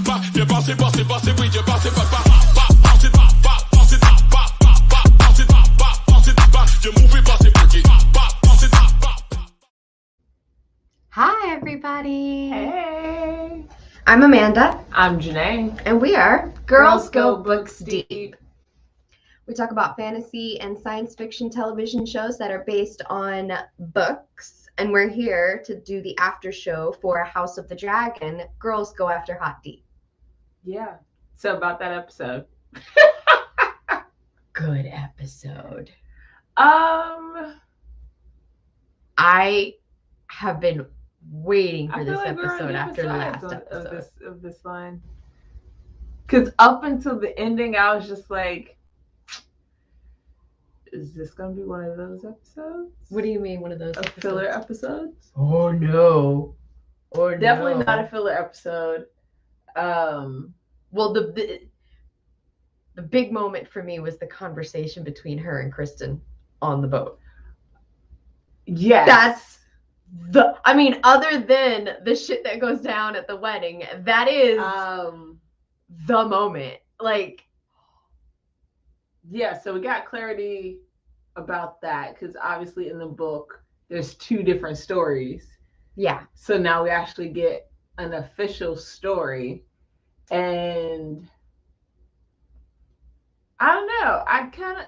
Hi, everybody. Hey. I'm Amanda. I'm Janae. And we are Girls Go Books Deep. We talk about fantasy and science fiction television shows that are based on books. And we're here to do the after show for House of the Dragon, Girls Go After HotD. Yeah. So about that episode. Good episode. I have been waiting for this like episode after the last episode of this line. Because up until the ending, I was just like, is this going to be one of those episodes? What do you mean, one of those episodes? Filler episodes? Oh, no. Definitely not a filler episode. Well, the big moment for me was the conversation between her and Kristen on the boat. Yes. Other than the shit that goes down at the wedding, that is the moment. Yeah, so we got clarity about that because obviously in the book there's two different stories. Yeah. So now we actually get an official story, and I don't know. I kind of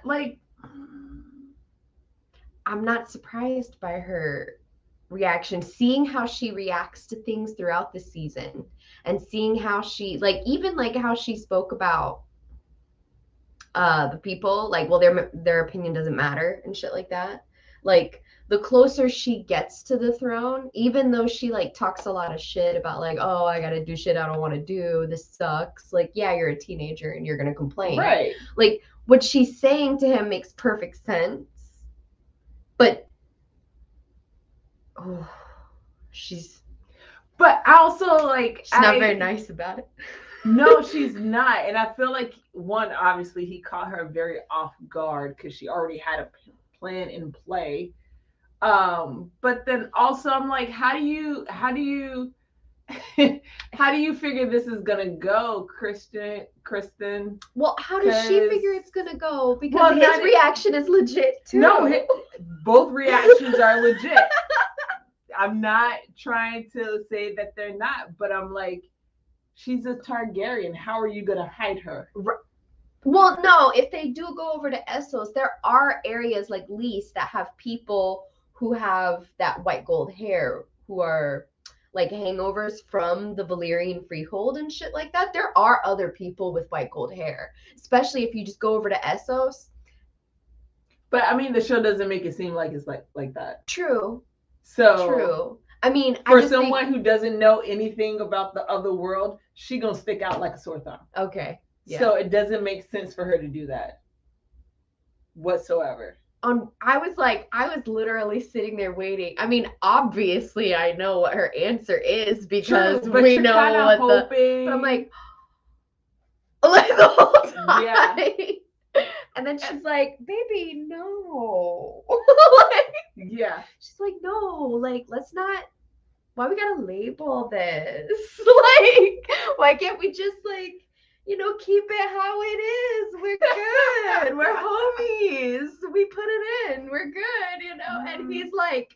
I'm not surprised by her reaction, seeing how she reacts to things throughout the season, and seeing how she how she spoke about the people, their opinion doesn't matter and shit like that. The closer she gets to the throne, even though she talks a lot of shit about oh, I gotta do shit I don't want to do, this sucks, yeah, you're a teenager and you're gonna complain, right? What she's saying to him makes perfect sense, but but also she's not very nice about it. No, she's not. And I feel like, one, obviously he caught her very off guard because she already had a plan in play. But then also I'm like, how do you figure this is gonna go, Kristen? Well, how does she figure it's gonna go? Because his reaction is legit too. No, both reactions are legit. I'm not trying to say that they're not, but I'm like, she's a Targaryen. How are you gonna hide her? Well, no, if they do go over to Essos, there are areas like Lys that have people who have that white gold hair, who are hangovers from the Valyrian freehold and shit like that. There are other people with white gold hair, especially if you just go over to Essos. But the show doesn't make it seem like it's like that. True. So true. For someone who doesn't know anything about the other world, she gonna stick out like a sore thumb. Okay. Yeah. So it doesn't make sense for her to do that whatsoever. I was literally sitting there waiting. Obviously I know what her answer is because we know what hoping. But I'm like the whole time. Yeah. And then she's like, baby, no. Yeah. She's like, no, let's not. Why we gotta label this? Why can't we just keep it how it is? We're good. We're homies. We put it in. We're good, And he's like,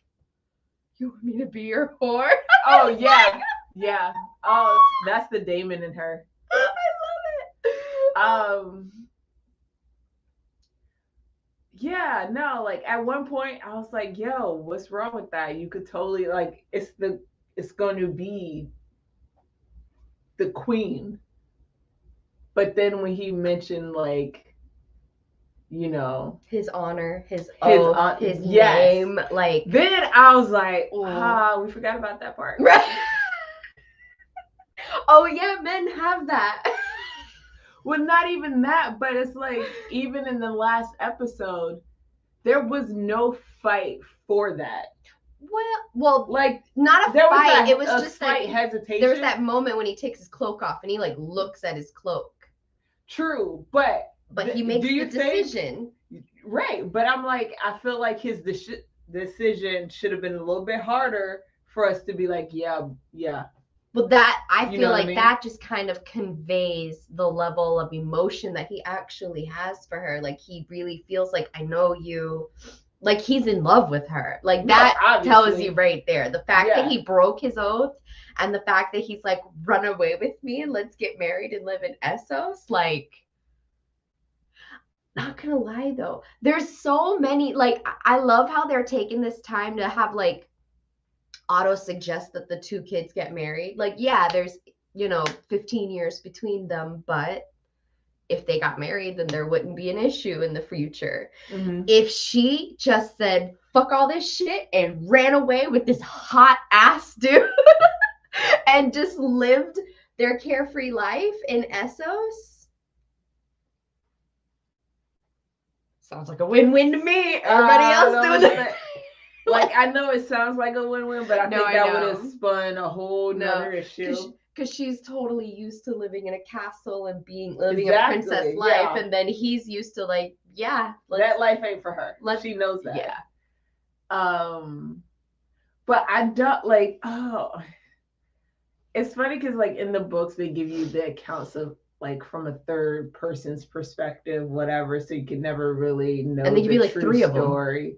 you want me to be your whore? Oh yeah, yeah. Oh, that's the Damon in her. I love it. Yeah, no, at one point I was like, yo, what's wrong with that? You could totally it's going to be the queen. But then when he mentioned his honor, his oath, his name, then I was like, we forgot about that part. Right. Oh yeah, men have that. Well, not even that, but it's even in the last episode, there was no fight for that. Well, not a fight. It was just slight hesitation. There was that moment when he takes his cloak off and he looks at his cloak. True, but he makes the decision. Right, but I'm I feel like his decision should have been a little bit harder for us to be yeah. Well, that I You feel know what I like mean? that just kind of conveys the level of emotion that he actually has for her. Like he really feels like I know you. Like he's in love with her. Like No, that tells you obviously. right there. The fact that Yeah. he broke his oath and the fact that he's like, run away with me and let's get married and live in Essos, like not gonna lie though, there's so many, like I love how they're taking this time to have like auto suggest that the two kids get married. Like, yeah, there's 15 years between them, but if they got married, then there wouldn't be an issue in the future. Mm-hmm. If she just said fuck all this shit and ran away with this hot ass dude and just lived their carefree life in Essos, sounds like a win-win to me. Everybody else doing it. Like, I know it sounds like a win-win, but I think that would have spun a whole nother issue. Because she's totally used to living in a castle and living a princess life, and then he's used to like, yeah, that life ain't for her. She knows that. Yeah. But I don't like. It's funny because like in the books they give you the accounts of like from a third person's perspective, whatever, so you can never really know and they give you like true 3 of them. story.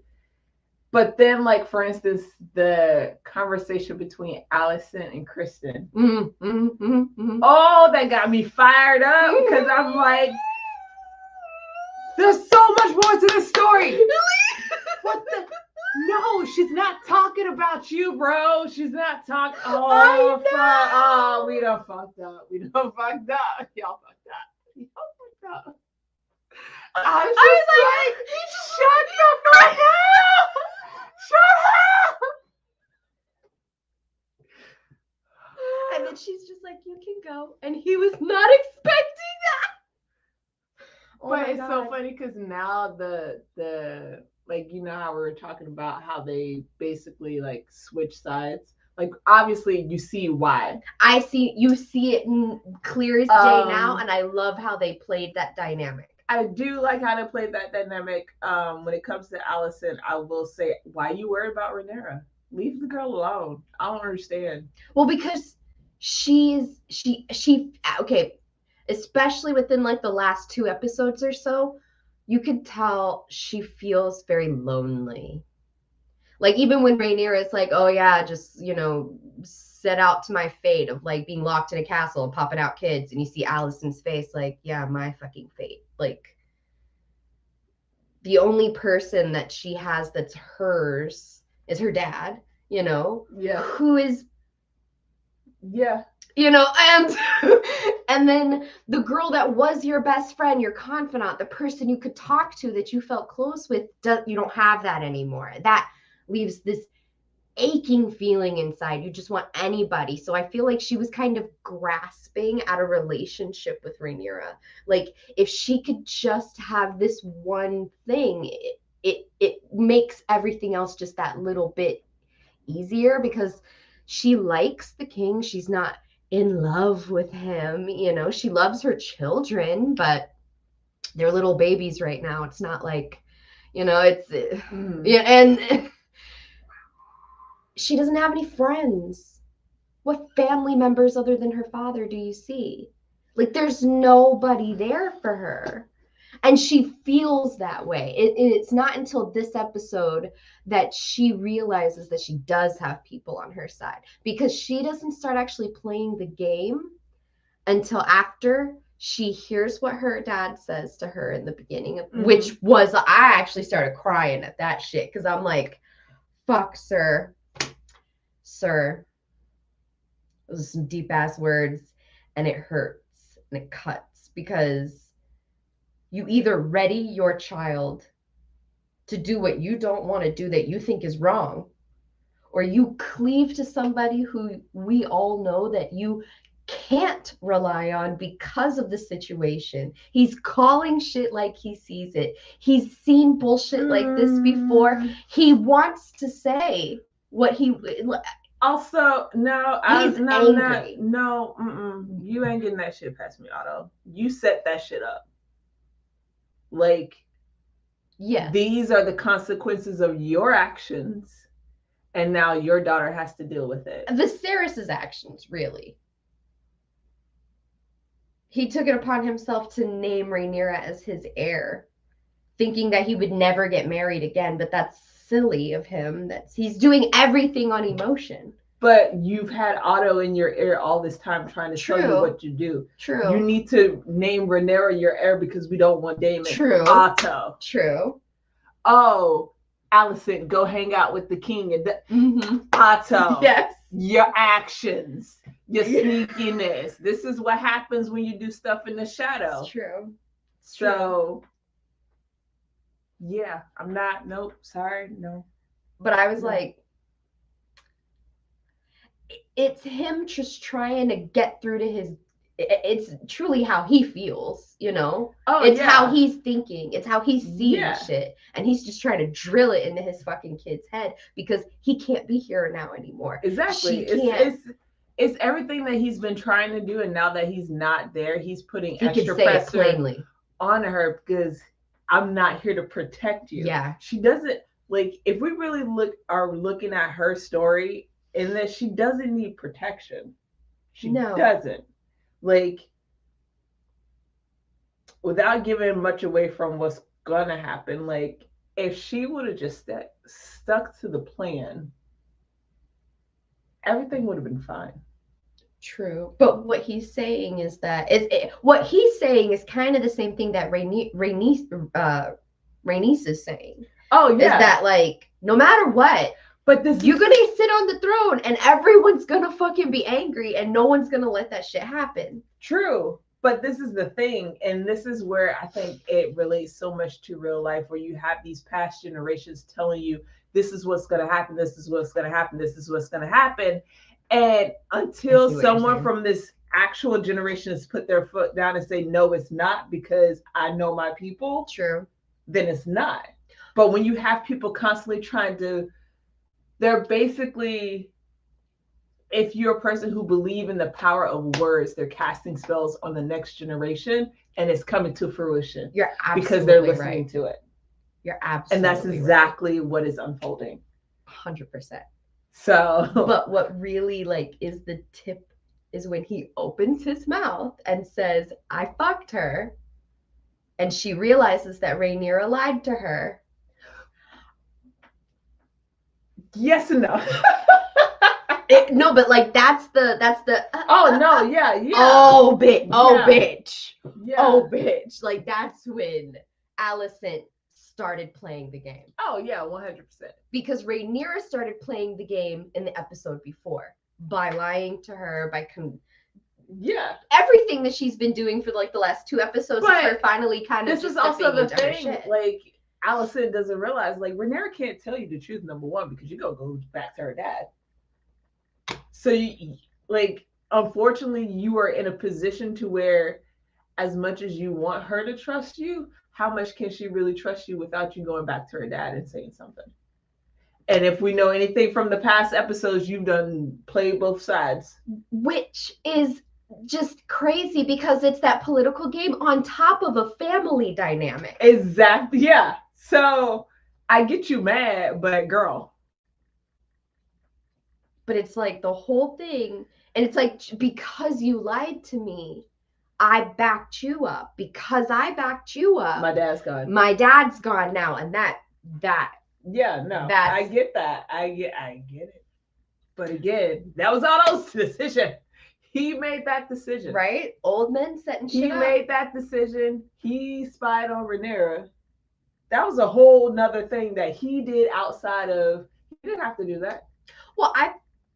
But then, like, for instance, the conversation between Allison and Kristen. Oh, that got me fired up because I'm like, there's so much more to this story. What the? No, she's not talking about you, bro. She's not talking. Oh, fuck. Oh, we done fucked up. Y'all fucked up. Y'all fucked up. I was like, shut the fuck up. Shut up! And then she's just like, you can go. And he was not expecting that. But it's so funny because now the like, you know how we were talking about how they basically like switch sides. Like, obviously you see why. You see it clear as day now, and I love how they played that dynamic. I do like how they played that dynamic. When it comes to Allison, I will say, why are you worried about Rhaenyra? Leave the girl alone. I don't understand. Well, because she okay, especially within like the last 2 episodes or so, you could tell she feels very lonely. Like even when Rhaenyra is like, oh yeah, just set out to my fate of like being locked in a castle and popping out kids, and you see Allison's face like, yeah, my fucking fate. Like the only person that she has that's hers is her dad, Yeah. who is, yeah, and then the girl that was your best friend, your confidant, the person you could talk to that you felt close with, you don't have that anymore. That leaves this aching feeling inside. You just want anybody. So I feel like she was kind of grasping at a relationship with Rhaenyra. Like if she could just have this one thing, it makes everything else just that little bit easier, because she likes the king. She's not in love with him. She loves her children, but they're little babies right now. It's not like, yeah, and she doesn't have any friends. What family members other than her father do you see? Like there's nobody there for her. And she feels that way. It's not until this episode that she realizes that she does have people on her side, because she doesn't start actually playing the game until after she hears what her dad says to her in the beginning, which was, I actually started crying at that shit, because I'm like, fuck, sir, those are some deep ass words, and it hurts and it cuts, because you either ready your child to do what you don't want to do that you think is wrong, or you cleave to somebody who we all know that you can't rely on because of the situation. He's calling shit like he sees it. He's seen bullshit like this before. He wants to say what he also, no, he's angry. You ain't getting that shit past me, Otto. You set that shit up. Like, yeah, these are the consequences of your actions, And now your daughter has to deal with it. Viserys's actions, really. He took it upon himself to name Rhaenyra as his heir, thinking that he would never get married again, but that's silly of him. He's doing everything on emotion. But you've had Otto in your ear all this time trying to tell you what to do. True. You need to name Rhaenyra your heir because we don't want Daemon. True. Otto. True. Oh, Alicent, go hang out with the king. And Otto. Yes. Your actions, your sneakiness. This is what happens when you do stuff in the shadow. It's true. So, yeah, I'm not. Nope. Sorry. No. But I was like, it's him just trying to get through to his. It's truly how he feels, you know? Oh, it's how he's thinking. It's how he's seeing shit. And he's just trying to drill it into his fucking kid's head because he can't be here now anymore. Exactly. It's everything that he's been trying to do. And now that he's not there, he's putting extra pressure on her because I'm not here to protect you. Yeah. She doesn't, like, if we really are looking at her story in this, she doesn't need protection. She doesn't. Like, without giving much away from what's gonna happen, like, if she would have just stuck to the plan, everything would have been fine. True. But what he's saying is that what he's saying is kind of the same thing that Rhaenys is saying. Oh, yeah. Is that, like, no matter what, but you're gonna sit on the throne and everyone's gonna fucking be angry and no one's gonna let that shit happen. True. But this is the thing, and this is where I think it relates so much to real life, where you have these past generations telling you this is what's gonna happen, this is what's gonna happen, this is what's gonna happen. And until someone from this actual generation has put their foot down and say, no, it's not because I know my people. True. Then it's not. But when you have people constantly trying to, they're basically, if you're a person who believes in the power of words, they're casting spells on the next generation and it's coming to fruition. You're absolutely because they're listening to it. You're absolutely and that's exactly what is unfolding. 100%. So, but what really, like, is the tip is when he opens his mouth and says, I fucked her. And she realizes that Rhaenyra lied to her. Yes and no. No, but like that's the oh no, yeah. Oh bitch. Oh bitch. Yeah. Oh bitch. Like that's when Alicent started playing the game. Oh yeah, 100%. Because Rhaenyra started playing the game in the episode before by lying to her, by everything that she's been doing for like the last 2 episodes. But is her finally kind of. This is also the thing. Like Alicent doesn't realize, like, Rhaenyra can't tell you the truth, number one, because you go back to her dad. So, you, like, unfortunately, you are in a position to where, as much as you want her to trust you, how much can she really trust you without you going back to her dad and saying something? And if we know anything from the past episodes, you've done played both sides. Which is just crazy because it's that political game on top of a family dynamic. Exactly. Yeah. So I get you mad, but girl. But it's like the whole thing, and it's like, because you lied to me, I backed you up. Because I backed you up, my dad's gone. My dad's gone now, and that. Yeah, no, I get that. I get it. But again, that was Otto's decision. He made that decision. Right? Old men setting shit up. He made that decision. He spied on Rhaenyra. That was a whole nother thing that he did outside of. He didn't have to do that. Well,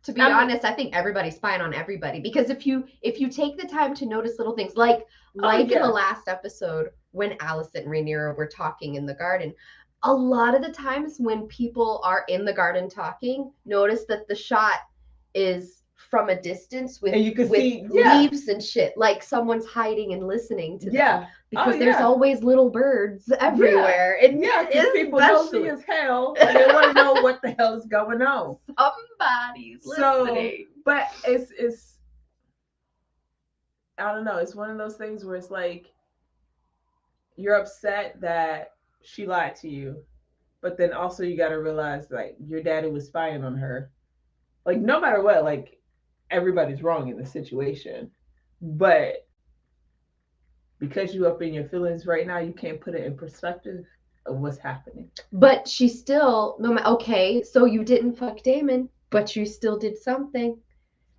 to be honest, I think everybody's spying on everybody, because if you take the time to notice little things, like in the last episode when Alicent and Rhaenyra were talking in the garden, a lot of the times when people are in the garden talking, notice that the shot is from a distance with leaves and shit, like someone's hiding and listening to them. Because there's always little birds everywhere. Because people nosy as hell and they want to know what the hell is going on. Somebody's listening. But it's I don't know, it's one of those things where it's like you're upset that she lied to you, But then also you got to realize, like, your daddy was spying on her. Like, no matter what, like, everybody's wrong in the situation. But because you up in your feelings right now, you can't put it in perspective of what's happening. But she still, okay, so you didn't fuck Damon, but you still did something.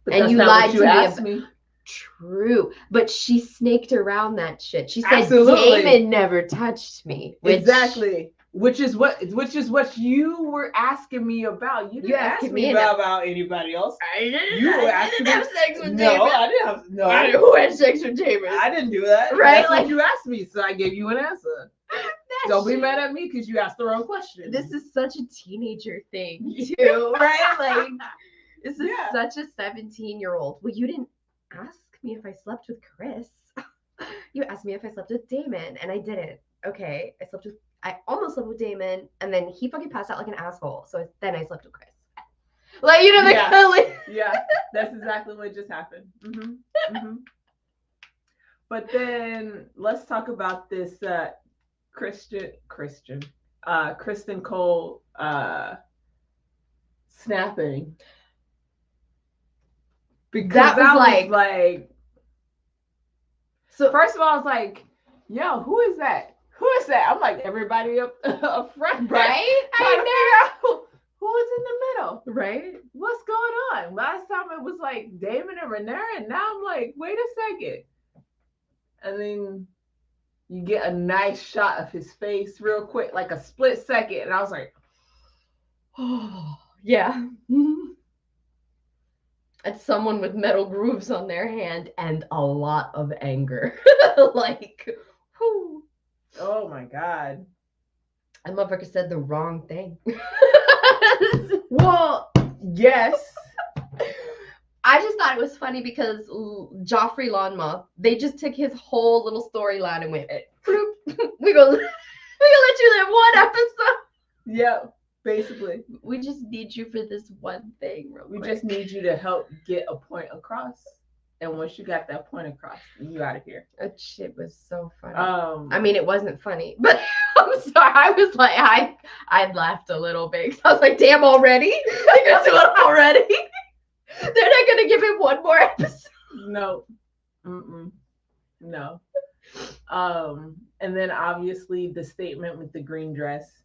But and that's you not lied what you to asked me. me. True, but she snaked around that shit. She said Absolutely. Damon never touched me. Exactly. Which is what you were asking me about. You didn't ask me about anybody else. I didn't. You were I didn't have sex with No, Damon. I didn't have. No. Who had sex with Damon? I didn't do that. Right? That's what you asked me, so I gave you an answer. Don't be mad at me because you asked the wrong question. This is such a teenager thing, too, right? Like, this is such a 17-year-old. Well, you didn't ask me if I slept with Chris. You asked me if I slept with Damon, and I didn't. Okay, I almost slept with Damon, and then he fucking passed out like an asshole. So then I slept with Chris. Like, you know, yeah, that's exactly what just happened. Mm-hmm. Mm-hmm. But then let's talk about this Kristen Cole snapping. Because that was like so first of all, I was like, yo, who is that? Who is that? I'm like, everybody up front, right? I know. Who is in the middle? Right? What's going on? Last time it was like Damon and Renee, and now I'm like, wait a second. And then you get a nice shot of his face real quick, like a split second. And I was like, oh, yeah. It's someone with metal grooves on their hand and a lot of anger. Like, whew. Oh my God. That motherfucker said the wrong thing. Well, yes. I just thought it was funny because Joffrey Lawnmoth, they just took his whole little storyline and went, we gonna let you live one episode. Yeah, basically. We just need you for this one thing real quick. We just need you to help get a point across. And once you got that point across, you out of here. That shit was so funny. I mean, it wasn't funny, but I'm sorry. I was like, I laughed a little bit. I was like, damn, already? They're gonna do it already? They're not gonna give him one more episode. No. Mm-mm. No. And then obviously the statement with the green dress,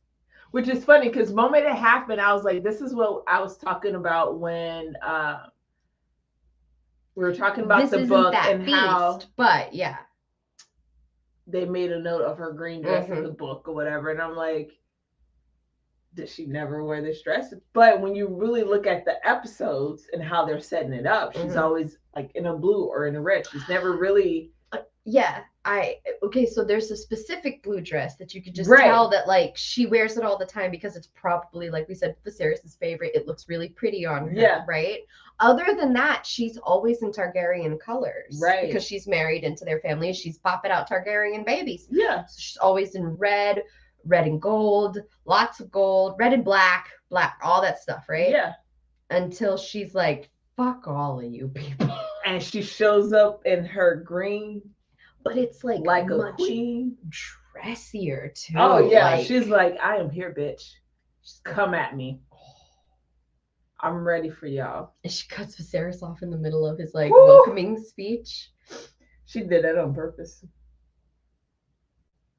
which is funny because the moment it happened, I was like, this is what I was talking about when we were talking about the book and how, but yeah, they made a note of her green dress in the book or whatever, and I'm like, did she never wear this dress? But when you really look at the episodes and how they're setting it up, she's always like in a blue or in a red. She's never really. So there's a specific blue dress that you could just tell that like she wears it all the time because it's probably, like we said, Viserys' favorite. It looks really pretty on her, right? Other than that, she's always in Targaryen colors, right? Because she's married into their family. She's popping out Targaryen babies, yeah. So she's always in red and gold, lots of gold, red and black, all that stuff, right? Yeah. Until she's like, fuck all of you people, and she shows up in her green. But it's like a queen, dressier too. Oh yeah, she's like, I am here, bitch. Just come at me. I'm ready for y'all. And she cuts Viserys off in the middle of his welcoming speech. She did that on purpose.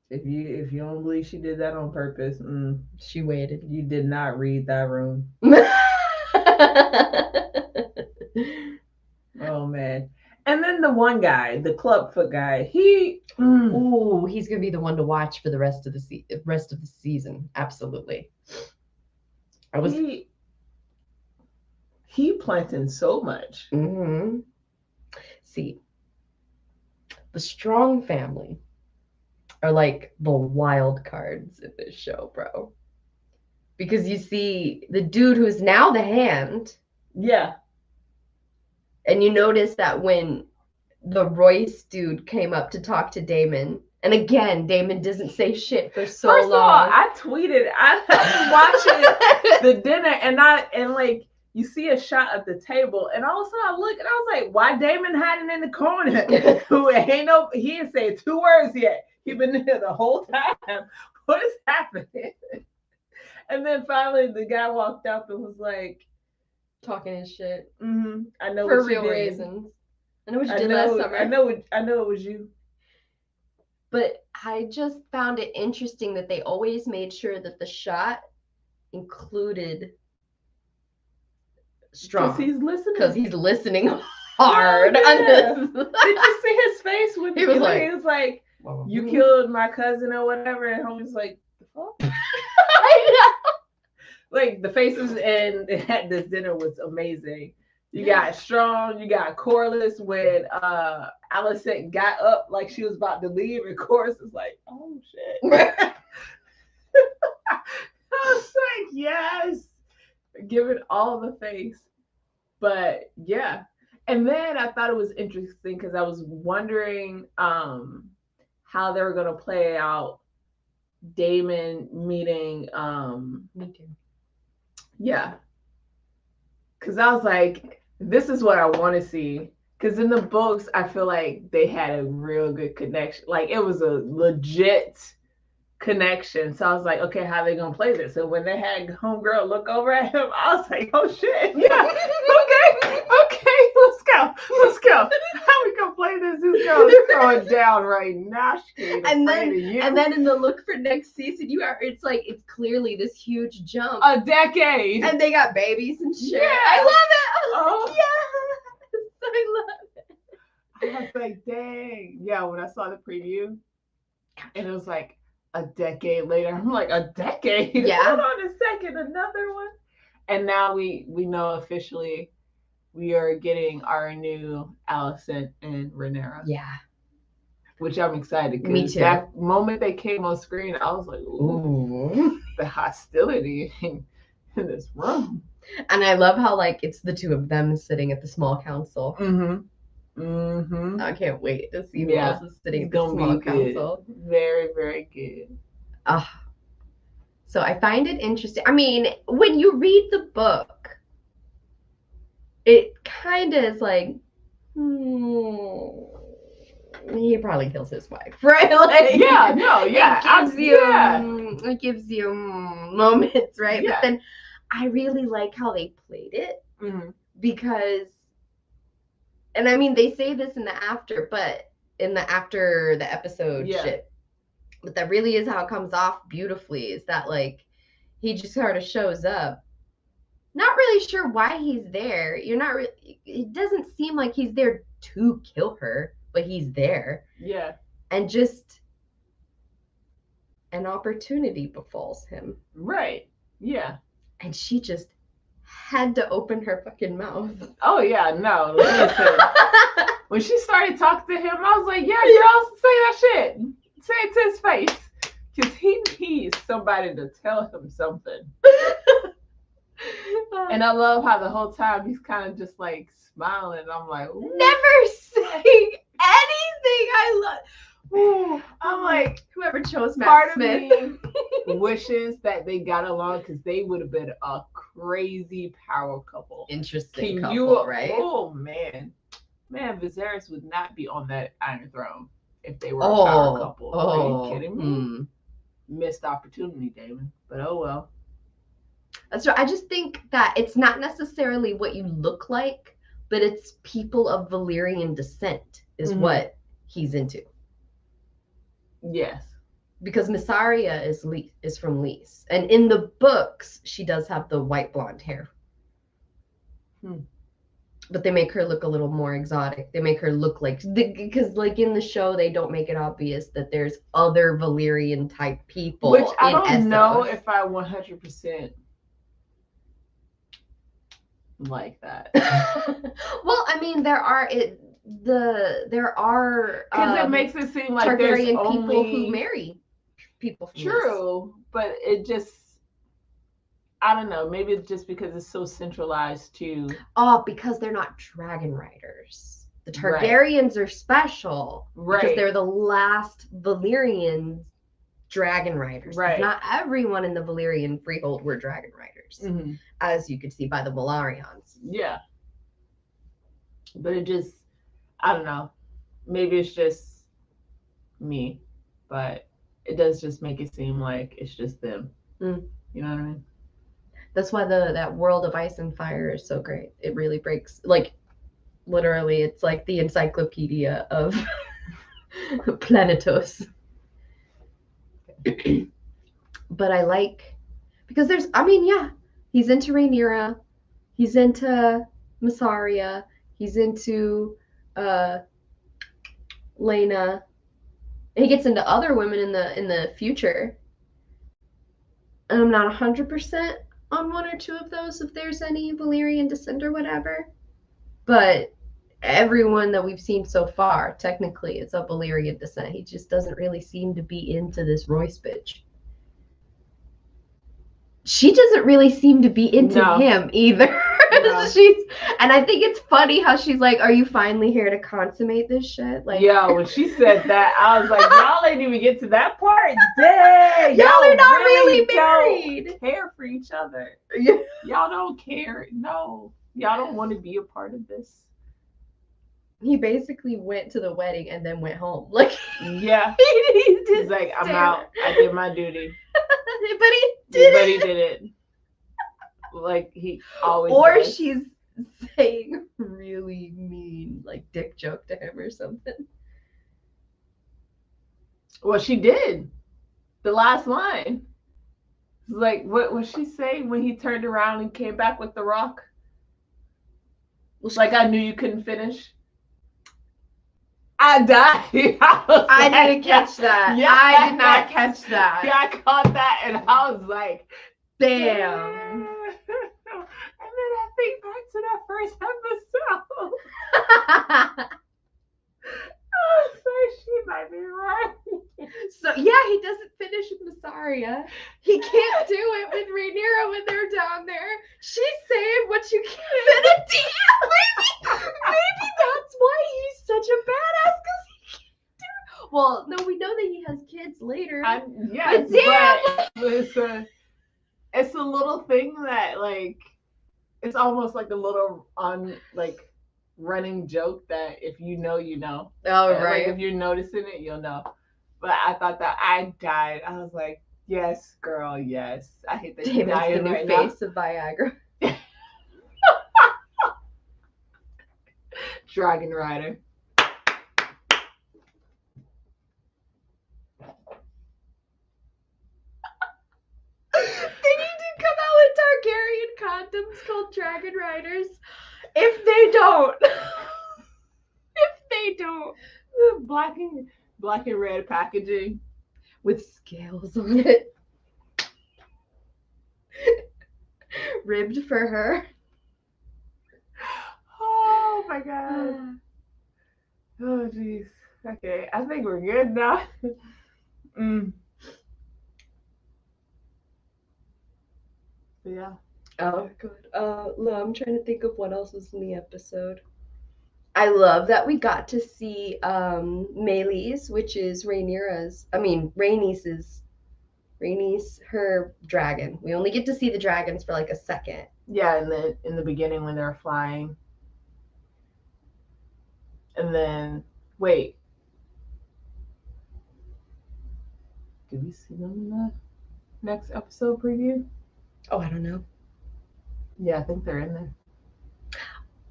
If you don't believe she did that on purpose, she waited. You did not read that room. Oh man. And then the one guy, the clubfoot guy, he's gonna be the one to watch for the rest of the season. Absolutely. He planting so much. Mm-hmm. See, the Strong family are like the wild cards in this show, bro. Because you see the dude who's now the Hand. Yeah. And you notice that when the Royce dude came up to talk to Damon, and again, Damon doesn't say shit for so long. First of all, I tweeted, I was watching the dinner, and like, you see a shot of the table, and all of a sudden I look, and I was like, why Damon hiding in the corner? He didn't say 2 words yet. He been there the whole time. What is happening? And then finally the guy walked up and was like, talking his shit I know for what you real did. reasons. I know what you did last summer. I know it was you. But I just found it interesting that they always made sure that the shot included strong. Because he's listening hard on this. Did you see his face when he was like, you killed my cousin or whatever, and homie's like, the fuck? I know. Like the faces at this dinner was amazing. You got Strong, you got Corliss when Allison got up like she was about to leave, and Corliss was like, oh shit. I was like, yes. Give it all the face. But yeah. And then I thought it was interesting because I was wondering how they were gonna play out Damon meeting Me too. Yeah. Because I was like, this is what I want to see. Because in the books, I feel like they had a real good connection. Like, it was a legit connection. So I was like, okay, how are they going to play this? And when they had Homegirl look over at him, I was like, oh, shit. Yeah. Okay. Let's go. How we going to play this? This girl's throwing down right now. And then in the look for next season, it's clearly this huge jump. A decade. And they got babies and shit. Yeah. I love it. Oh. Yes. I love it. I was like, dang. Yeah, when I saw the preview, and it was like a decade later, I'm like, a decade? Yeah. Hold on a second, another one? And now we know officially we are getting our new Allison and Rhaenyra. Yeah. Which I'm excited. Me too. That moment they came on screen, I was like, ooh. The hostility in this room. And I love how it's the two of them sitting at the small council. I can't wait to see who else is sitting at the small council. Very, very good. So I find it interesting. I mean, when you read the book, it kind of is like, he probably kills his wife, right? It gives you moments, right? Yeah. But then I really like how they played it because, and I mean, they say this in the after the episode shit, but that really is how it comes off beautifully, is that he just sort of shows up, not really sure why he's there. It doesn't seem like he's there to kill her, but he's there. Yeah. And just an opportunity befalls him. Right. Yeah. And she just had to open her fucking mouth. Oh, yeah. No. Listen. When she started talking to him, I was like, yeah, girl, say that shit. Say it to his face. Because he needs somebody to tell him something. And I love how the whole time he's kind of just smiling. I'm like, ooh. Never saying anything. I love. Ooh, I'm like, whoever chose Matt part Smith. of me wishes that they got along, because they would have been a crazy power couple. Interesting couple, right? Oh man, Viserys would not be on that Iron Throne if they were a power couple. Are you kidding me? Missed opportunity, Damon. But oh well. That's right. I just think that it's not necessarily what you look like, but it's people of Valyrian descent is what he's into. Yes. Because Missaria is from Lys. And in the books, she does have the white blonde hair. But they make her look a little more exotic. They make her look because in the show, they don't make it obvious that there's other Valyrian type people. Which I don't know if I 100% like that. Well, I mean, there are because it makes it seem like Targaryen there's people only who marry people from true, but it just, I don't know, maybe it's just because it's so centralized to because they're not dragon riders. The Targaryens are special because they're the last Valyrian dragon riders. Right. Not everyone in the Valyrian freehold were dragon riders, as you could see by the Velaryons. Yeah. But it just, I don't know. Maybe it's just me, but it does just make it seem like it's just them. You know what I mean? That's why that world of Ice and Fire is so great. It really breaks, like, literally, it's like the encyclopedia of Planetos. But I like, because there's, I mean, yeah, he's into Rhaenyra, he's into Massaria, he's into uh Lena. He gets into other women in the future. And I'm not 100% on one or two of those if there's any Valyrian descent or whatever. But everyone that we've seen so far, technically, is of Valyrian descent. He just doesn't really seem to be into this Royce bitch. She doesn't really seem to be into him either. No. And I think it's funny how she's like, "Are you finally here to consummate this shit?" Like, yeah, when she said that, I was like, "Y'all ain't even get to that part. Dang, y'all are not really married. Don't care for each other. Yeah. Y'all don't care. No, y'all don't want to be a part of this." He basically went to the wedding and then went home. Like, yeah, he's like, "I'm out. I did my duty." But he did it. Like he always or does. She's saying really mean, like, dick joke to him or something. Well, she did. The last line. Like, what was she saying when he turned around and came back with the rock? Like, I knew you couldn't finish. I died. I didn't catch that. Yeah, I did not catch that. Yeah, I caught that and I was like, damn. And then I think back to that first episode. I was like, she might be right. So yeah, he doesn't finish with Massaria. He can't do it with Rhaenyra when they're down there. She's saying what you can't finish. Maybe that's why he's such a badass, because he can't do it. Well, no, we know that he has kids later. Yes, but it's a little thing that, like, it's almost like a little running joke that if you know, you know. Oh, right. Like, if you're noticing it, you'll know. But I thought that I died. I was like, yes, girl, yes. I hate that you're dying right now. Face of Viagra. Dragon Rider. They need to come out with Targaryen condoms called Dragon Riders. If they don't. Black and red packaging with scales on it. Ribbed for her. Oh my god. Oh jeez. Okay, I think we're good now. Yeah. Oh, good. No, I'm trying to think of what else was in the episode. I love that we got to see Meleys, which is Rhaenyra's, Rhaenys, her dragon. We only get to see the dragons for like a second. Yeah, in the beginning when they're flying. And then, wait. Did we see them in the next episode preview? Oh, I don't know. Yeah, I think they're in there.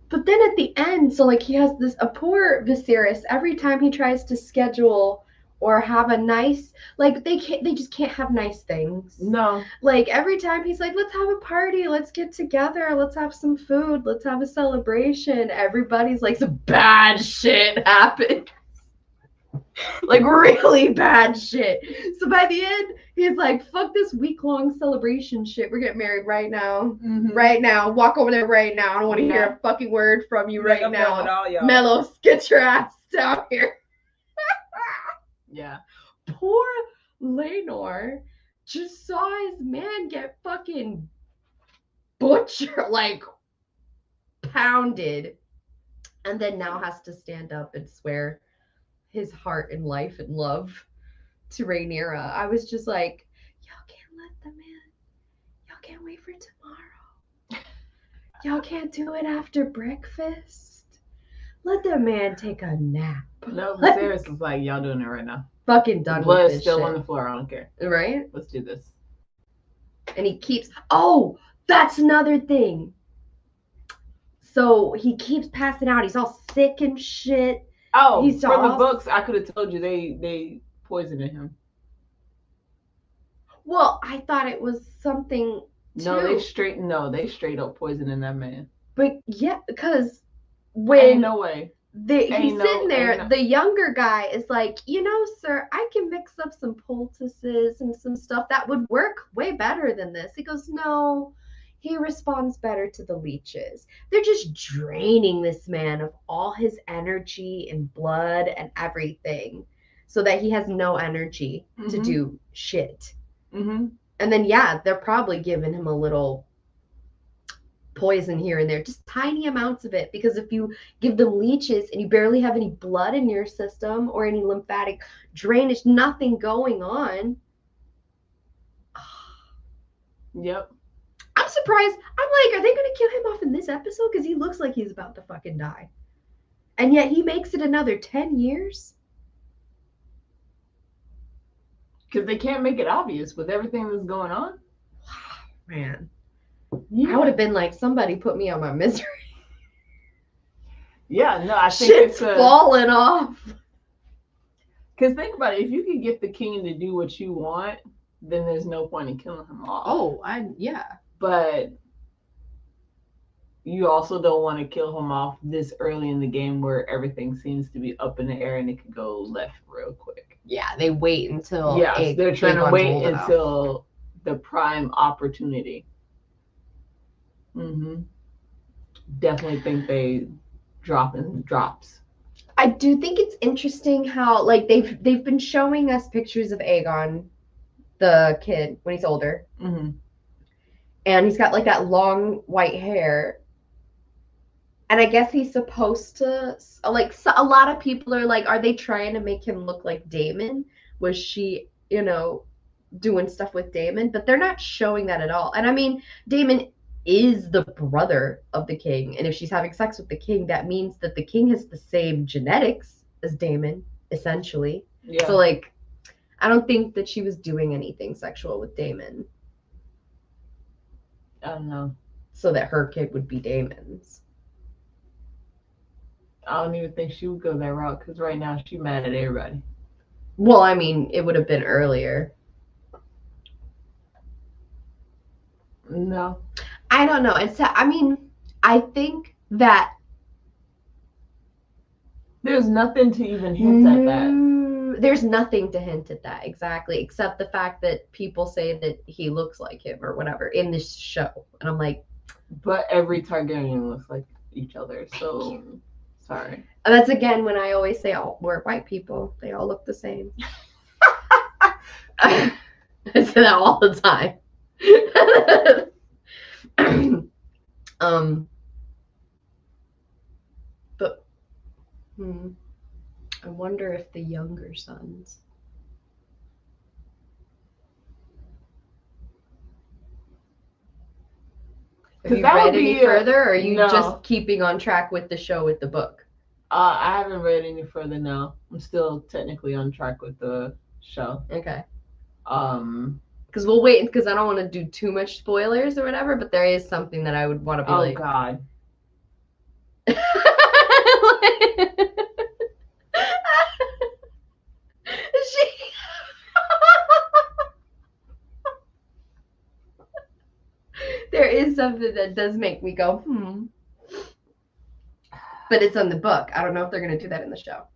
But then at the end, so like he has a poor Viserys, every time he tries to schedule or have a nice, like they just can't have nice things. No. Like every time he's like, let's have a party, let's get together, let's have some food, let's have a celebration. Everybody's like, some bad shit happened. Like really bad shit. So by the end, he's like, fuck this week-long celebration shit. We're getting married right now. Mm-hmm. Right now. Walk over there right now. I don't want to hear a fucking word from you right now. Melos, get your ass down here. Yeah. Poor Laenor just saw his man get fucking butchered, like pounded, and then now has to stand up and swear his heart and life and love to Rhaenyra. I was just like, y'all can't let the man, y'all can't wait for tomorrow. Y'all can't do it after breakfast. Let the man take a nap. No, but Viserys is like, y'all doing it right now. Fucking done Blood with this still shit. On the floor, I don't care. Right? Let's do this. And he keeps, oh, that's another thing. So he keeps passing out. He's all sick and shit. Oh, He's from the all, books, I could have told you they poisoned him. well, I thought it was something No, too. they straight up poisoning that man. But yeah, because Ain't when no way. he's sitting there, the younger guy is like, sir, I can mix up some poultices and some stuff that would work way better than this. He goes, no, he responds better to the leeches. They're just draining this man of all his energy and blood and everything so that he has no energy to do shit. Mm-hmm. And then, yeah, they're probably giving him a little poison here and there, just tiny amounts of it, because if you give them leeches and you barely have any blood in your system or any lymphatic drainage, nothing going on. Yep. I'm surprised. I'm like, are they going to kill him off in this episode? Because he looks like he's about to fucking die. And yet he makes it another 10 years. Because they can't make it obvious with everything that's going on. Man. Yeah. I would have been like, somebody put me on my misery. Yeah, no, I think shit's falling off. Because think about it, if you could get the king to do what you want, then there's no point in killing him off. Oh, yeah. But you also don't want to kill him off this early in the game where everything seems to be up in the air and it could go left real quick. Yeah, they wait until they're trying to wait until the prime opportunity. Mm-hmm. Definitely think they drops. I do think it's interesting how like they've been showing us pictures of Aegon, the kid, when he's older. Mm-hmm. And he's got like that long white hair. And I guess he's supposed to, like, so a lot of people are like, are they trying to make him look like Daemon? Was she, doing stuff with Daemon? But they're not showing that at all. And I mean, Daemon is the brother of the king. And if she's having sex with the king, that means that the king has the same genetics as Daemon, essentially. Yeah. So, like, I don't think that she was doing anything sexual with Daemon. I don't know. So that her kid would be Daemon's. I don't even think she would go that route because right now she's mad at everybody. Well, I mean, it would have been earlier. No. I don't know. I think that there's nothing to even hint at that. There's nothing to hint at that, exactly, except the fact that people say that he looks like him or whatever in this show. And I'm like... But every Targaryen looks like each other, so... Sorry. That's again when I always say, oh, we're white people. They all look the same. I say that all the time. But I wonder if the younger sons. Have you read any further, or are you just keeping on track with the show with the book? I haven't read any further now. I'm still technically on track with the show. Okay. Because we'll wait, because I don't want to do too much spoilers or whatever, but there is something that I would want to be like... Oh, God. There is something that does make me go, But it's on the book. I don't know if they're going to do that in the show.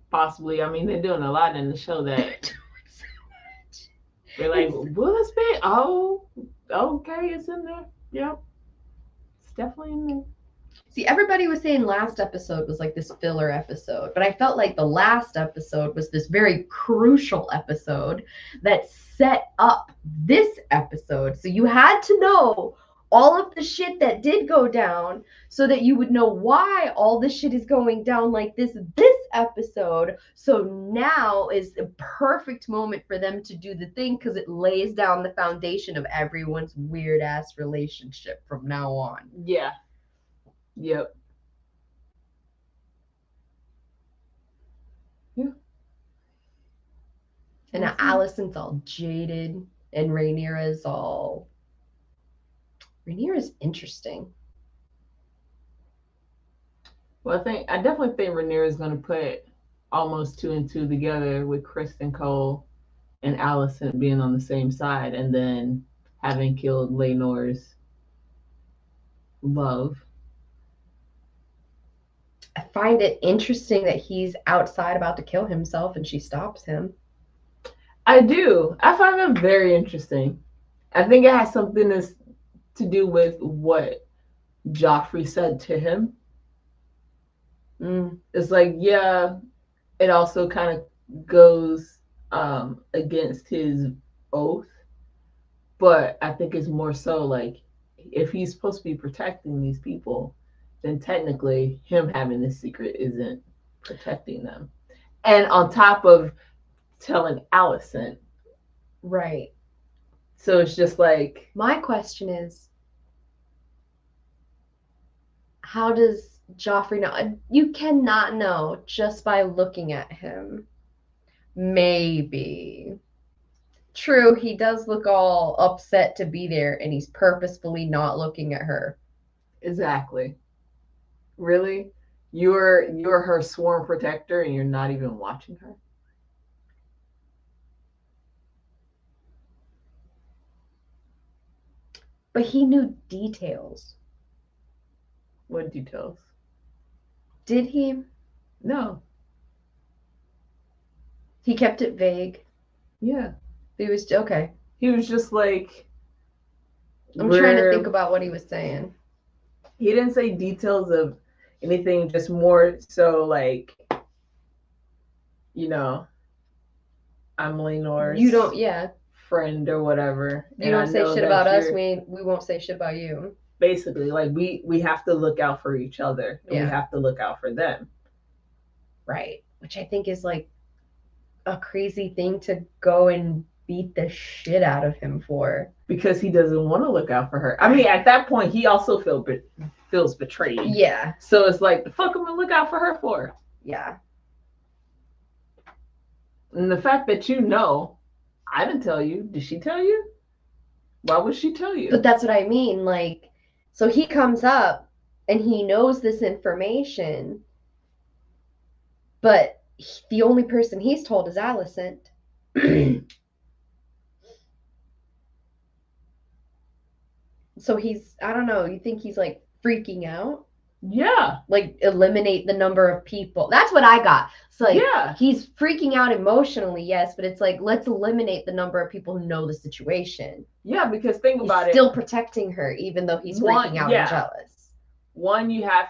Possibly. I mean, they're doing a lot in the show that they're like, will Smith? Oh, okay, it's in there. Yep. It's definitely in there. See, everybody was saying last episode was like this filler episode, but I felt like the last episode was this very crucial episode that set up this episode. So you had to know all of the shit that did go down so that you would know why all this shit is going down like this episode. So now is a perfect moment for them to do the thing, because it lays down the foundation of everyone's weird ass relationship from now on. Yeah. Yep. And Alicent's all jaded, and Rhaenyra's interesting. Well, I definitely think Rhaenyra is going to put almost 2 and 2 together with Kristen Cole and Alicent being on the same side, and then having killed Laenor's love. I find it interesting that he's outside about to kill himself and she stops him. I do. I find that very interesting. I think it has something to do with what Joffrey said to him. It's like, yeah, it also kind of goes against his oath, but I think it's more so like if he's supposed to be protecting these people, then technically him having this secret isn't protecting them. And on top of telling Alicent. Right. So it's just like, my question is, how does Joffrey know? You cannot know just by looking at him. Maybe. True, he does look all upset to be there and he's purposefully not looking at her. Exactly. Really? You're her sworn protector and you're not even watching her? But he knew details. What details? Did he? No. He kept it vague. Yeah. He was okay. He was just like, I'm trying to think about what he was saying. He didn't say details of anything, just more so like, you know, I'm Laenor's friend or whatever. You don't say shit about us, we won't say shit about you. Basically, like we have to look out for each other and we have to look out for them. Right. Which I think is like a crazy thing to go and beat the shit out of him for. Because he doesn't want to look out for her. I mean, at that point, he also feels betrayed. Yeah. So it's like, the fuck am I gonna look out for her for? Yeah. And the fact that I didn't tell you. Did she tell you? Why would she tell you? But that's what I mean. Like, so he comes up and he knows this information, but the only person he's told is Alicent. So he's, I don't know, you think he's like freaking out? Yeah. Like eliminate the number of people. That's what I got. So like he's freaking out emotionally, yes, but it's like, let's eliminate the number of people who know the situation. Yeah, because think about he's still protecting her, even though he's freaking out and jealous. One, you have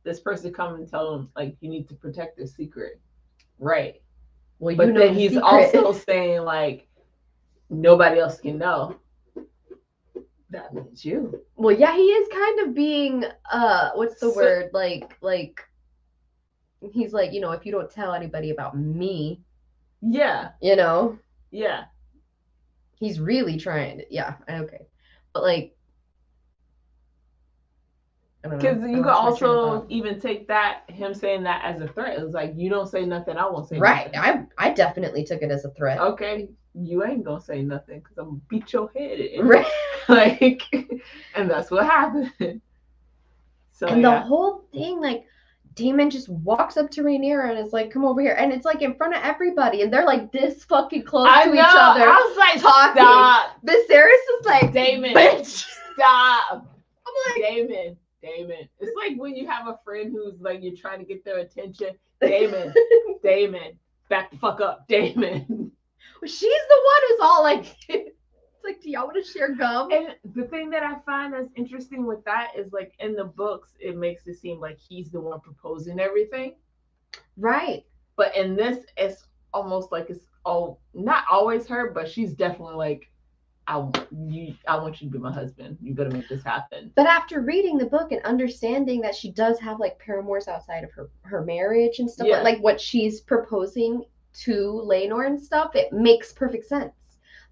this person come and tell him, like, you need to protect this secret. Right. Well, but then he's also saying, like, nobody else can know. That means you. Well, yeah, he is kind of being what's the word? Like he's like, if you don't tell anybody about me. Yeah. Yeah. He's really trying to, okay. But like, I don't know. Because you could also even take him saying that as a threat. It's like, you don't say nothing, I won't say nothing. Right. I definitely took it as a threat. Okay. You ain't gonna say nothing because I'm gonna beat your head in. Right. Like, and that's what happened. So and the whole thing, like, Daemon just walks up to Rhaenyra and is like, come over here. And it's like in front of everybody. And they're like this fucking close to each other. I was like, talking. Stop. Viserys is like, Daemon, bitch. Stop. I'm like, Daemon. It's like when you have a friend who's like, you're trying to get their attention. Daemon, back the fuck up, Daemon. She's the one who's all like, it's like, do y'all want to share gum? And the thing that I find that's interesting with that is, like, in the books, it makes it seem like he's the one proposing everything. Right. But in this, it's almost like it's not always her, but she's definitely like, I want you to be my husband. You better make this happen. But after reading the book and understanding that she does have like paramours outside of her marriage and stuff, like what she's proposing to Laenor and stuff, it makes perfect sense.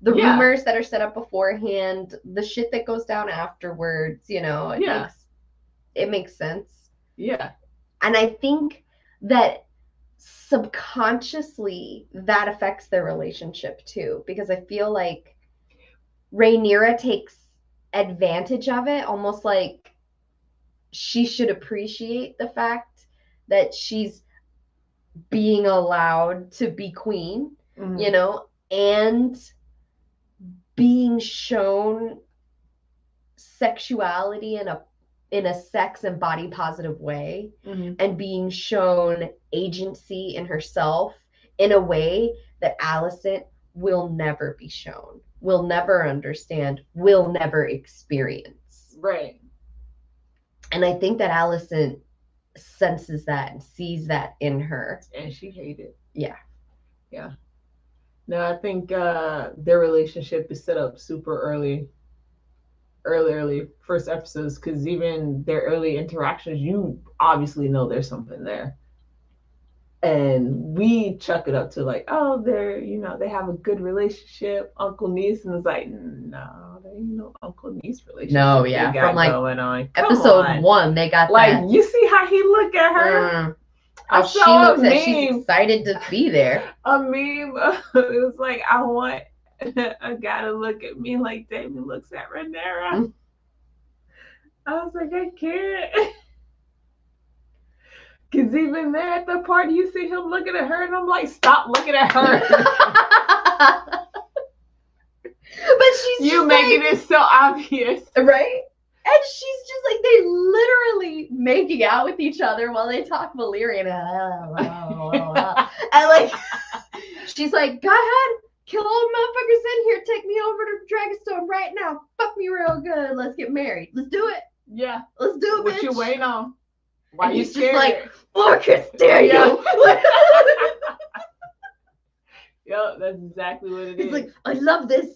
The rumors that are set up beforehand, the shit that goes down afterwards, it makes sense. Yeah. And I think that subconsciously that affects their relationship too, because I feel like Rhaenyra takes advantage of it, almost like she should appreciate the fact that she's being allowed to be queen, you know, and being shown sexuality in a sex and body positive way, and being shown agency in herself in a way that Alicent will never be shown, will never understand, will never experience. Right. And I think that Alicent senses that and sees that in her. And she hated it. Yeah. Yeah. No, I think their relationship is set up super early first episodes, because even their early interactions, you obviously know there's something there. And we chuck it up to like, oh, they're, you know, they have a good relationship, uncle niece, and it's like, no, there ain't no uncle niece relationship. No, yeah, they got from like going on. episode 1, they got like that. You see how he look at her. How she looks at, she's excited to be there. A meme. It was like, I want a guy to look at me like Damon looks at Rhaenyra. I was like, I can't. Because even there at the party, you see him looking at her, and I'm like, stop looking at her. But she's you making it so obvious. Right? And she's just like, they literally making out with each other while they talk Valyrian. And like, she's like, go ahead, kill all the motherfuckers in here, take me over to Dragonstone right now. Fuck me real good. Let's get married. Let's do it. Yeah. Let's do it, What bitch. you waiting on? Why and you he's scared? Just like, fucking stare you. Yep, that's exactly what it is. He's like, I love this.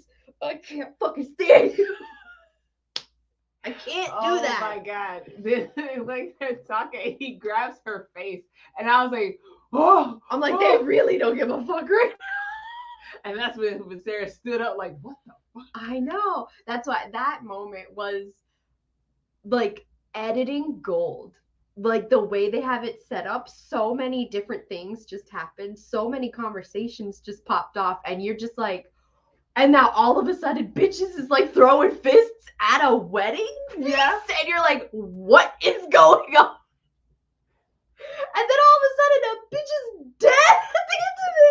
I can't fucking stand you. I can't do that. Oh my god. Like they're talking, he grabs her face. And I was like, oh. I'm like, they really don't give a fuck right now. And that's when Sarah stood up like, what the fuck? I know. That's why that moment was like editing gold. Like the way they have it set up, so many different things just happened. So many conversations just popped off. And you're just like, and now all of a sudden bitches is like throwing fists at a wedding. Yeah. And you're like, what is going on? And then all of a sudden a bitch is dead at the end of it.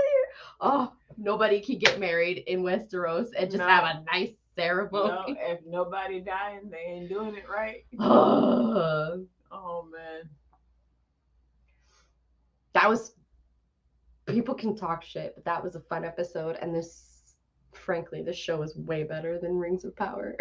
Oh, nobody can get married in Westeros and just have a nice ceremony. No, if nobody dying, they ain't doing it right. Oh man. That was, people can talk shit, but that was a fun episode. And frankly, this show is way better than Rings of Power.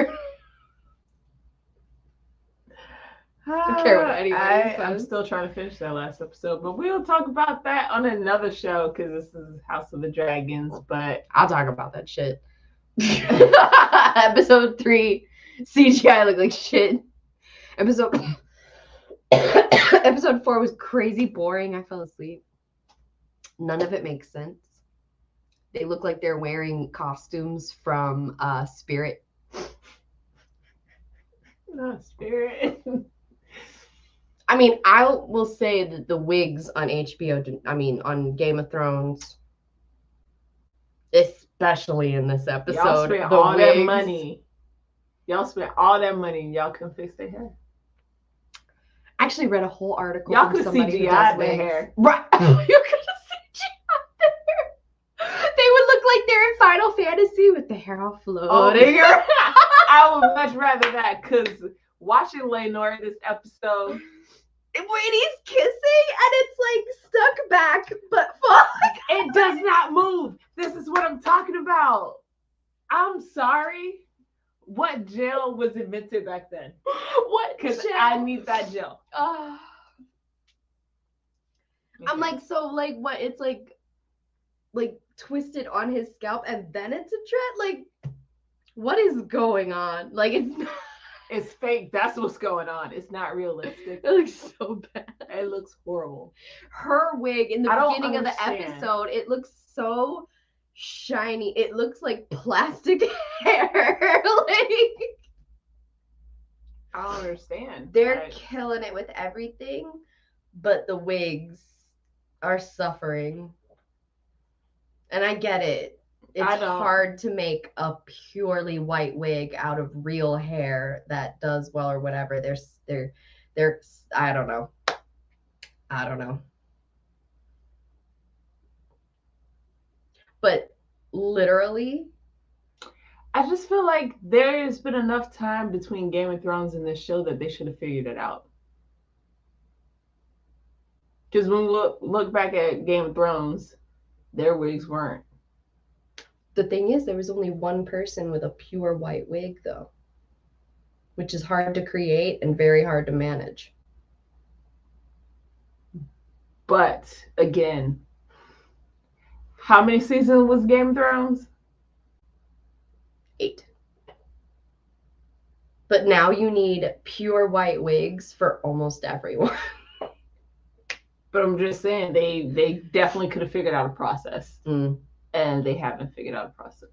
I don't care what anybody says. I'm still trying to finish that last episode, but we'll talk about that on another show because this is House of the Dragons. But I'll talk about that shit. Episode 3, CGI looked like shit. Episode 4 was crazy boring. I fell asleep. None of it makes sense. They look like they're wearing costumes from Spirit. No, Spirit. I mean, I will say that the wigs on HBO, on Game of Thrones, especially in this episode, y'all spent all that money. Y'all spent all that money. Y'all couldn't fix their hair. I actually read a whole article y'all from could somebody CGI who does their wigs. hair. Right. You could CGI their hair. They would look like they're in Final Fantasy with the hair all floating. I would much rather that, because watching Laenor this episode, when he's kissing and it's like stuck back, but fuck, it does not move. This is what I'm talking about. I'm sorry. What gel was invented back then? What? Because I need that gel. I'm like, so like what? It's like twisted on his scalp and then it's a dread? Like, what is going on? Like, it's fake. That's what's going on. It's not realistic. It looks so bad. It looks horrible. Her wig in the beginning of the episode, it looks so shiny. It looks like plastic hair. Like, I don't understand. They're killing it with everything, but the wigs are suffering. And I get it. It's I don't. hard to make a purely white wig out of real hair that does well or whatever. They're I don't know. I don't know. But literally, I just feel like there's been enough time between Game of Thrones and this show that they should have figured it out. Because when we look back at Game of Thrones, their wigs weren't. the thing is, there was only one person with a pure white wig, though, which is hard to create and very hard to manage. But again, how many seasons was Game of Thrones? 8. But now you need pure white wigs for almost everyone. But I'm just saying they definitely could have figured out a process. And they haven't figured out a process.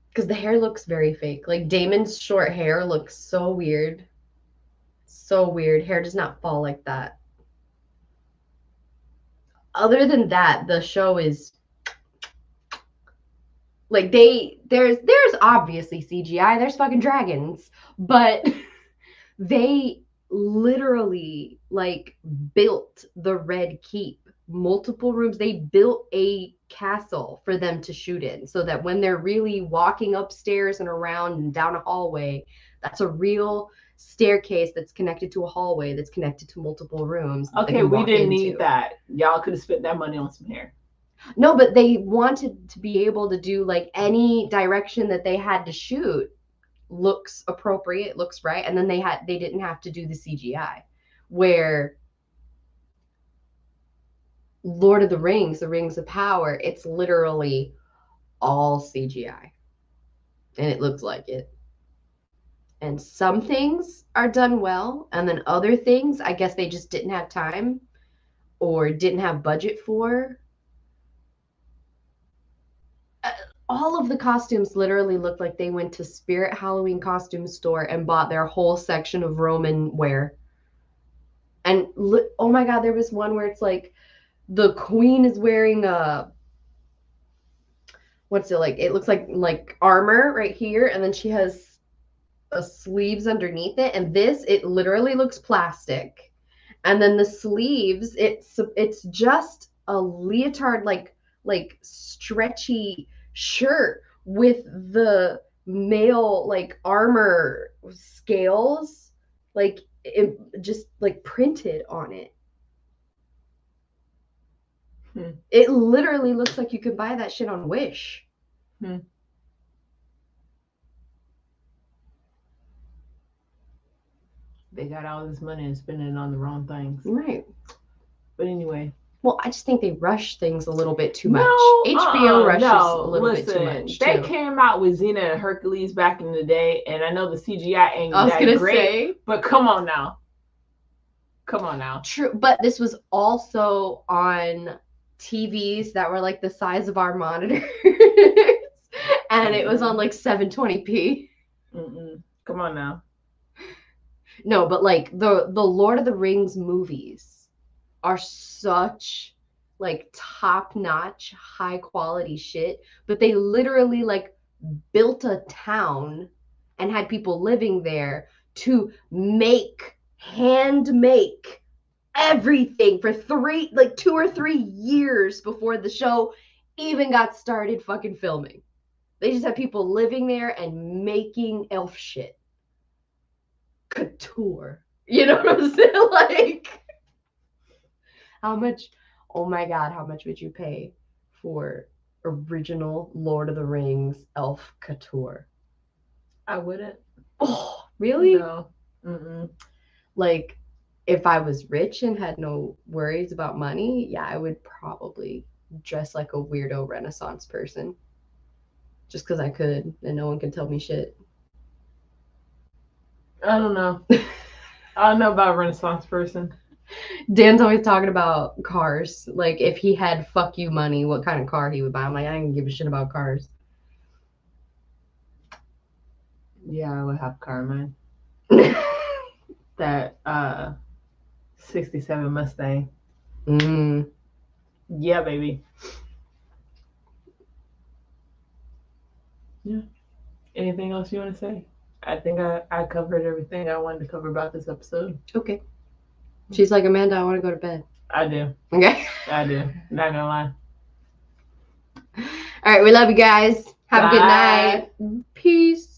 Because the hair looks very fake. Like Damon's short hair looks so weird. So weird. Hair does not fall like that. Other than that, the show is like there's obviously CGI. There's fucking dragons, but they literally like built the Red Keep, multiple rooms. They built a castle for them to shoot in so that when they're really walking upstairs and around and down a hallway, that's a real staircase that's connected to a hallway that's connected to multiple rooms. Okay, we didn't need that. Y'all could have spent that money on some hair. No, but they wanted to be able to do like any direction that they had to shoot looks appropriate, looks right, and then they didn't have to do the CGI. Where Lord of the Rings, the Rings of Power, it's literally all CGI. And it looks like it. And some things are done well, and then other things, I guess they just didn't have time or didn't have budget for. All of the costumes literally looked like they went to Spirit Halloween costume store and bought their whole section of Roman wear. And oh my God, there was one where it's like the queen is wearing a, what's it like? It looks like armor right here, and then she has sleeves underneath it. And this, it literally looks plastic. And then the sleeves, it's just a leotard like stretchy shirt with the male like armor scales like it just like printed on it. It literally looks like you could buy that shit on Wish. They got all this money and spending it on the wrong things. Right. But anyway. Well, I just think they rush things a little bit too much. HBO rushes a little bit too much. They came out with Xena and Hercules back in the day, and I know the CGI ain't that great. But come on now. Come on now. True, but this was also on TVs that were like the size of our monitors, and it was on like 720p. Come on now. No, but like the Lord of the Rings movies are such like top-notch, high-quality shit, but they literally like built a town and had people living there to hand make everything for 2 or 3 years before the show even got started fucking filming. They just had people living there and making elf shit. Couture. You know what I'm saying? Like, how much, oh my God, how much would you pay for original Lord of the Rings elf couture? I wouldn't. Oh, really? No. Like, if I was rich and had no worries about money, yeah, I would probably dress like a weirdo Renaissance person. Just because I could and no one can tell me shit. I don't know. I don't know about a Renaissance person. Dan's always talking about cars. Like, if he had fuck you money, what kind of car he would buy. I'm like, I didn't give a shit about cars. Yeah, I would have a car, man. That 67 Mustang. Yeah, baby. Yeah. Anything else you want to say? I think I covered everything I wanted to cover about this episode. Okay. She's like, Amanda, I want to go to bed. I do. Okay. I do. Not gonna lie. All right. We love you guys. Have a good night. Peace.